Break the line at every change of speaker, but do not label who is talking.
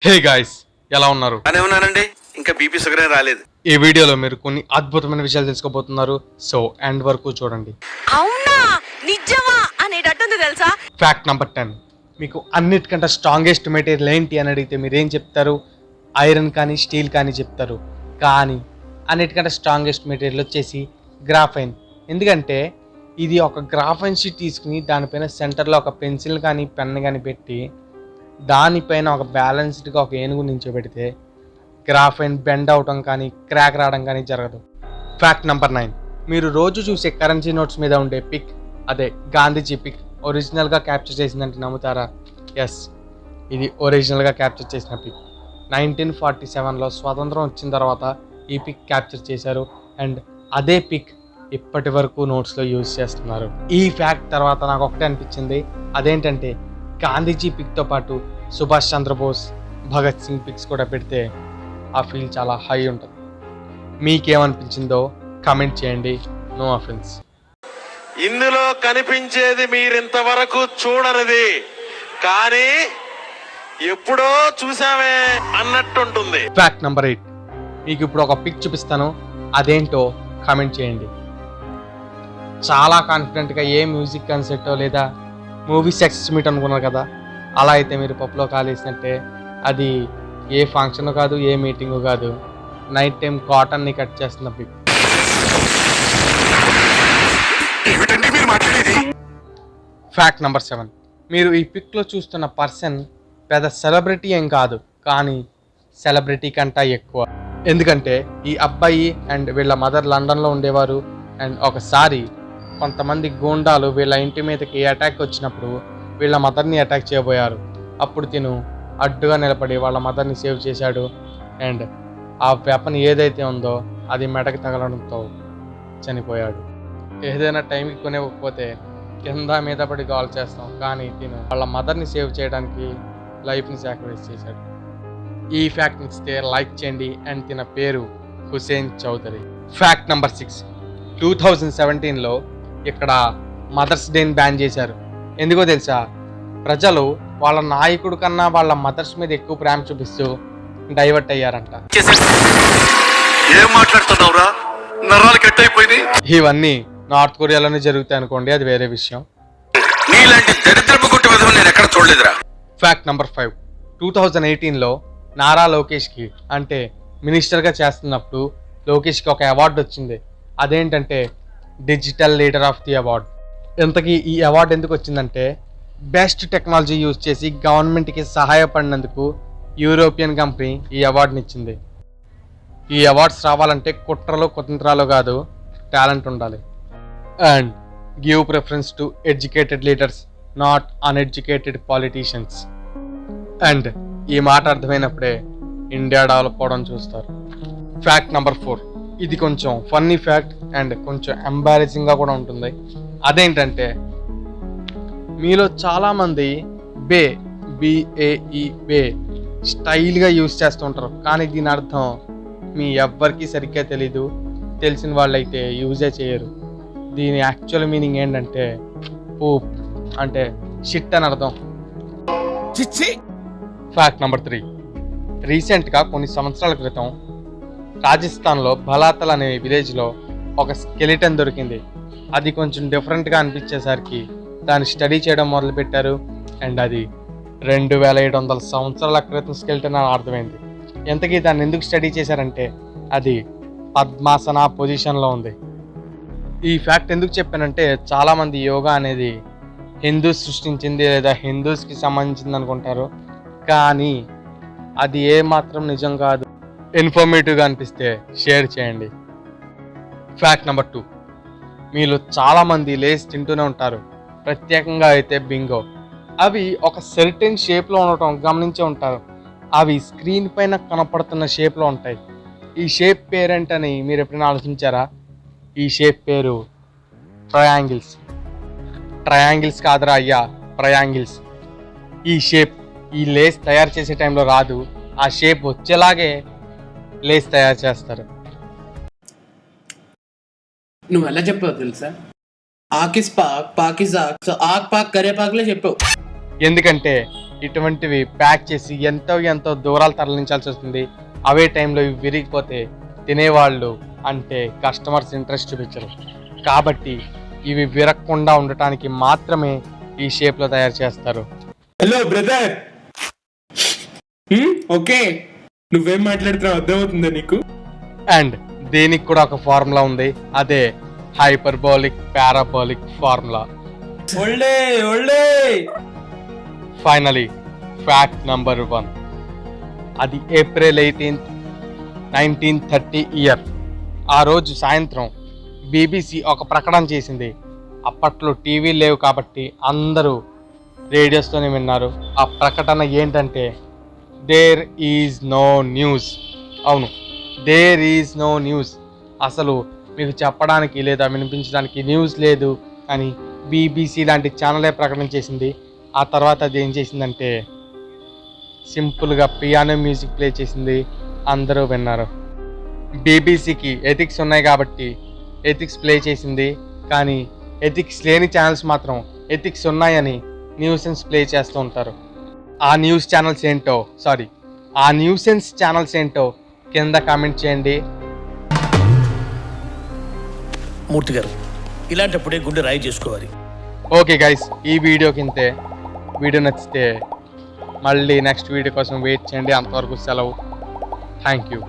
Hey guys, ఎలా ఉన్నారు?
అనే ఉన్నానండి. ఇంకా బీపీ షుగర్ ఏం రాలేదు.
ఈ వీడియోలో మీరు కొన్ని అద్భుతమైన విషయాలు తెలుసుకోబోతున్నారు. సో ఎండ్ వరకు చూడండి.
అవునా నిజమా అనేటట్టుంది తెలుసా.
Fact number 10. మీకు అన్నిటికంటే స్ట్రాంగెస్ట్ మెటీరియల్ ఏంటి అని అడిగితే మీరు ఏం చెప్తారు? ఐరన్ కానీ స్టీల్ కానీ చెప్తారు. కానీ అన్నిటికంటే స్ట్రాంగెస్ట్ మెటీరియల్ వచ్చేసి గ్రాఫైన్. ఎందుకంటే ఇది ఒక గ్రాఫైన్ షీట్ తీసుకుని దానిపైన సెంటర్లో ఒక పెన్సిల్ కానీ పెన్ కానీ పెట్టి దానిపైన ఒక బ్యాలెన్స్డ్గా ఒక ఏనుగు నించోబెడితే గ్రాఫైన్ బెండ్ అవటం కానీ క్రాక్ రావడం కానీ జరగదు. Fact number 9. మీరు రోజు చూసే కరెన్సీ నోట్స్ మీద ఉండే పిక్, అదే గాంధీజీ పిక్ ఒరిజినల్గా క్యాప్చర్ చేసిందంటే నమ్ముతారా? ఎస్, ఇది ఒరిజినల్గా క్యాప్చర్ చేసిన పిక్. 1947లో స్వాతంత్రం వచ్చిన తర్వాత ఈ పిక్ క్యాప్చర్ చేశారు. అండ్ అదే పిక్ ఇప్పటి వరకు నోట్స్లో యూజ్ చేస్తున్నారు. ఈ ఫ్యాక్ట్ తర్వాత నాకు ఒకటే అనిపించింది, అదేంటంటే గాంధీజీ పిక్తో పాటు సుభాష్ చంద్రబోస్, భగత్ సింగ్ పిక్స్ కూడా పెడితే ఆ ఫీల్ చాలా హై ఉంటుంది. మీకేమనిపించిందో కామెంట్ చేయండి. No offence.
ఇందులో కనిపించేది మీరింతవరకు చూడనిది, కానీ ఎప్పుడో చూసామే అన్నట్టుంటుంది.
Fact number 8. మీకు ఇప్పుడు ఒక పిక్ చూపిస్తాను, అదేంటో కామెంట్ చేయండి. చాలా కాన్ఫిడెంట్గా ఏ మ్యూజిక్ కన్సర్టో లేదా మూవీ సక్సెస్ మీట్ అనుకున్నారు కదా, అలా అయితే మీరు పప్పులో కాలేసినట్టే. అది ఏ ఫంక్షన్ కాదు, ఏ మీటింగు కాదు, నైట్ టైం కాటన్ని కట్ చేస్తున్న పిక్. Fact number 7. మీరు ఈ పిక్లో చూస్తున్న పర్సన్ పెద్ద సెలబ్రిటీ ఏం కాదు, కానీ సెలబ్రిటీ కంటే ఎక్కువ. ఎందుకంటే ఈ అబ్బాయి అండ్ వీళ్ళ మదర్ లండన్లో ఉండేవారు. అండ్ ఒకసారి కొంతమంది గూండాలు వీళ్ళ ఇంటి మీదకి అటాక్ వచ్చినప్పుడు వీళ్ళ మదర్ని అటాక్ చేయబోయారు. అప్పుడు తిను అడ్డుగా నిలబడి వాళ్ళ మదర్ని సేవ్ చేశాడు. అండ్ ఆ వెపన్ ఏదైతే ఉందో అది మెడకి తగలడంతో చనిపోయాడు. ఏదైనా టైంకి కొనివ్వకపోతే కింద మీద పడి కాల్ చేస్తాం, కానీ తిను వాళ్ళ మదర్ని సేవ్ చేయడానికి లైఫ్ని సాక్రిఫైస్ చేశాడు. ఈ ఫ్యాక్ట్ ఇస్తే లైక్ చేయండి. అండ్ తిన పేరు హుసేన్ చౌదరి. Fact number 6. 2017లో ఇక్కడ మదర్స్ డేని బ్యాన్ చేశారు. ఎందుకో తెలుసా? ప్రజలు వాళ్ళ నాయకుడు కన్నా వాళ్ళ మదర్స్ మీద ఎక్కువ ప్రేమ చూపిస్తూ డైవర్ట్ అయ్యారంట.
ఏం మాట్లాడుతున్నావురా? నరాలు కట్ అయిపోయింది.
ఇవన్నీ నార్త్ కొరియాలోనే జరుగుతాయి అనుకోండి, అది వేరే విషయం.
నీలాంటి దరిద్రపు గుట్టి విధం నేను ఎక్కడ చూడలేదురా.
Fact number 5. 2018లో నారా లోకేష్కి, అంటే మినిస్టర్గా చేస్తున్నప్పుడు లోకేష్కి ఒక అవార్డు వచ్చింది. అదేంటంటే digital leader of the award. ఇంతకీ ఈ అవార్డు ఎందుకు వచ్చిందంటే బెస్ట్ టెక్నాలజీ యూజ్ చేసి గవర్నమెంట్కి సహాయపడినందుకు యూరోపియన్ కంపెనీ ఈ అవార్డుని ఇచ్చింది. ఈ అవార్డ్స్ రావాలంటే కుట్రలు కుతంత్రాలు కాదు, టాలెంట్ ఉండాలి. And give preference to educated leaders, not uneducated politicians. And ఈ మాట అర్థమైనప్పుడే ఇండియా డెవలప్ అవడం చూస్తారు. Fact number 4. ఇది కొంచెం ఫన్నీ ఫ్యాక్ట్ అండ్ కొంచెం ఎంబారెసింగ్గా కూడా ఉంటుంది. అదేంటంటే మీలో చాలామంది బే స్టైల్గా యూజ్ చేస్తూ ఉంటారు, కానీ దీని అర్థం మీ ఎవ్వరికీ సరిగ్గా తెలీదు. తెలిసిన వాళ్ళైతే యూజే చేయరు. దీని యాక్చువల్ మీనింగ్ ఏంటంటే పూప్, అంటే షిట్ అని అర్థం. Fact number 3. రీసెంట్గా కొన్ని సంవత్సరాల క్రితం రాజస్థాన్లో బలాతల్ అనే విలేజ్లో ఒక స్కెలిటన్ దొరికింది. అది కొంచెం డిఫరెంట్గా అనిపించేసరికి దాన్ని స్టడీ చేయడం మొదలుపెట్టారు. అండ్ అది 2700 సంవత్సరాల క్రితం స్కెలిటన్ అని అర్థమైంది. ఎంతకీ దాన్ని ఎందుకు స్టడీ చేశారంటే అది పద్మాసన పొజిషన్లో ఉంది. ఈ ఫ్యాక్ట్ ఎందుకు చెప్పానంటే చాలామంది యోగా అనేది హిందూస్ సృష్టించింది లేదా హిందూస్కి సంబంధించింది అనుకుంటారు, కానీ అది ఏమాత్రం నిజం కాదు. ఇన్ఫర్మేటివ్గా అనిపిస్తే షేర్ చేయండి. Fact number 2. మీలో చాలామంది లేస్ తింటూనే ఉంటారు, ప్రత్యేకంగా అయితే బింగో. అవి ఒక సర్టెన్ షేప్లో ఉండటం గమనించే ఉంటారు. అవి స్క్రీన్ పైన కనపడుతున్న షేప్లో ఉంటాయి. ఈ షేప్ పేరేంటని మీరు ఎప్పుడైనా ఆలోచించారా? ఈ షేప్ పేరు ట్రయాంగిల్స్. ట్రయాంగిల్స్ కాదురా అయ్యా, ట్రయాంగిల్స్. ఈ షేప్ ఈ లేస్ తయారు చేసే టైంలో రాదు, ఆ షేప్ వచ్చేలాగే లేస్ తయారు చేస్తారు.
నువ్వు ఎలా చెప్పావు తెలుసా? ఆకిస్ పాక్ పాకిజాక్, సో ఆక్ పాక్ కరే పాక్లే చెప్పావు.
ఎందుకంటే ఇటువంటివి ప్యాక్ చేసి ఎంతో దూరాలు తరలించాల్సి వస్తుంది. అవే టైంలో ఇవి విరిగిపోతే తినేవాళ్ళు అంటే కస్టమర్స్ ఇంట్రెస్ట్ చూపించరు. కాబట్టి ఇవి విరగకుండా ఉండటానికి మాత్రమే ఈ షేప్లో తయారు చేస్తారు.
హలో బ్రదర్, ఓకే, నువ్వేం మాట్లాడుతున్నావు అర్థమవుతుందా నీకు?
అండ్ దీనికి కూడా ఒక ఫార్ములా ఉంది, అదే hyperbolic parabolic formula. Finally fact number 1. అది ఏప్రిల్ 18, 1930 ఇయర్. ఆ రోజు సాయంత్రం BBC ఒక ప్రకటన చేసింది. అప్పట్లో టీవీ లేవు కాబట్టి అందరూ రేడియోస్తోనే విన్నారు. ఆ ప్రకటన ఏంటంటే దేర్ ఈజ్ నో న్యూస్. అవును, దేర్ ఈజ్ నో న్యూస్. అసలు మీకు చెప్పడానికి లేదా వినిపించడానికి న్యూస్ లేదు అని BBC లాంటి ఛానలే ప్రకటన చేసింది. ఆ తర్వాత అది ఏం చేసిందంటే సింపుల్గా పియానో మ్యూజిక్ ప్లే చేసింది, అందరూ విన్నారు. BBCకి ఎథిక్స్ ఉన్నాయి కాబట్టి ఎథిక్స్ ప్లే చేసింది, కానీ ఎథిక్స్ లేని ఛానల్స్ మాత్రం ఎథిక్స్ ఉన్నాయని న్యూసెన్స్ ప్లే చేస్తూ ఉంటారు. ఆ న్యూసెన్స్ ఛానల్స్ ఏంటో కింద కామెంట్ చేయండి.
మూర్తి గారు, ఇలాంటప్పుడే గుండె రాయి చేసుకోవాలి.
ఓకే గైస్, ఈ వీడియోకి ఇంతే. వీడియో నచ్చితే మళ్ళీ నెక్స్ట్ వీడియో కోసం వెయిట్ చేయండి. అంతవరకు సెలవు. Thank you.